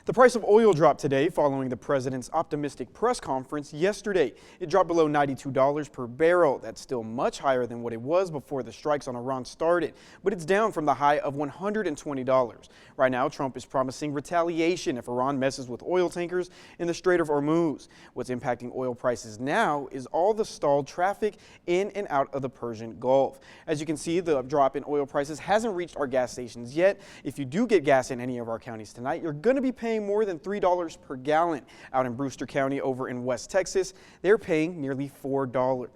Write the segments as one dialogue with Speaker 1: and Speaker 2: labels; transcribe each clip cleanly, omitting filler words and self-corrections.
Speaker 1: The price of oil dropped today following the president's optimistic press conference yesterday. It dropped below $92 per barrel. That's still much higher than what it was before the strikes on Iran started, but it's down from the high of $120. Right now, Trump is promising retaliation if Iran messes with oil tankers in the Strait of Hormuz. What's impacting oil prices now is all the stalled traffic in and out of the Persian Gulf. As you can see, the drop in oil prices hasn't reached our gas stations yet. If you do get gas in any of our counties tonight, you're going to be paying more than $3 per gallon. Out in Brewster County over in West Texas, they're paying nearly $4.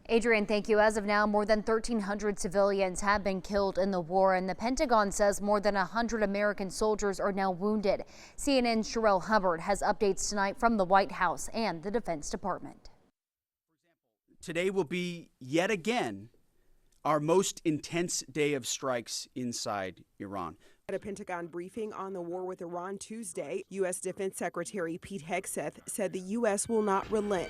Speaker 2: Adrian, thank you. As of now, more than 1,300 civilians have been killed in the war, and the Pentagon says more than 100 American soldiers are now wounded. CNN's Sherelle Hubbard has updates tonight from the White House and the Defense Department.
Speaker 3: Today will be yet again our most intense day of strikes inside Iran.
Speaker 4: At a Pentagon briefing on the war with Iran Tuesday, U.S. Defense Secretary Pete Hegseth said the U.S. will not relent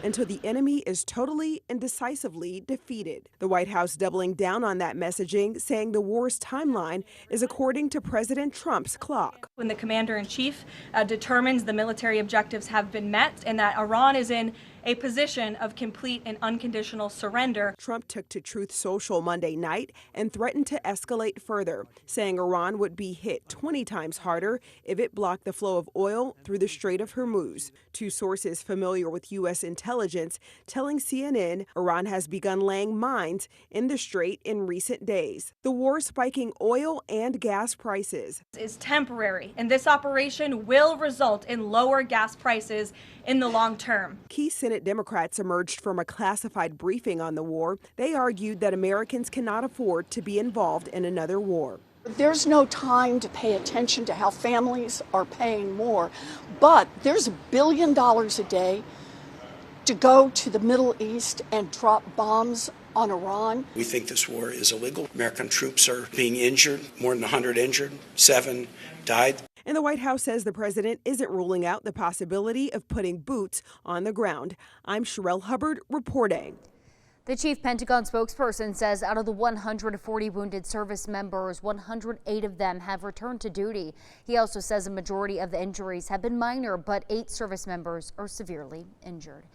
Speaker 4: until the enemy is totally and decisively defeated. The White House doubling down on that messaging, saying the war's timeline is according to President Trump's clock.
Speaker 5: When the commander-in-chief determines the military objectives have been met and that Iran is in a position of complete and unconditional surrender.
Speaker 4: Trump took to Truth Social Monday night and threatened to escalate further, saying Iran would be hit 20 times harder if it blocked the flow of oil through the Strait of Hormuz. Two sources familiar with U.S. intelligence telling CNN Iran has begun laying mines in the strait in recent days. The war spiking oil and gas prices
Speaker 5: Is temporary, and this operation will result in lower gas prices in the long term.
Speaker 4: Key Senate Democrats emerged from a classified briefing on the war. They argued that Americans cannot afford to be involved in another war.
Speaker 6: There's no time to pay attention to how families are paying more, but there's $1 billion a day to go to the Middle East and drop bombs on Iran.
Speaker 7: We think this war is illegal. American troops are being injured, more than 100 injured, 7 died.
Speaker 4: And the White House says the president isn't ruling out the possibility of putting boots on the ground. I'm Sherelle Hubbard reporting.
Speaker 2: The chief Pentagon spokesperson says out of the 140 wounded service members, 108 of them have returned to duty. He also says a majority of the injuries have been minor, but 8 service members are severely injured.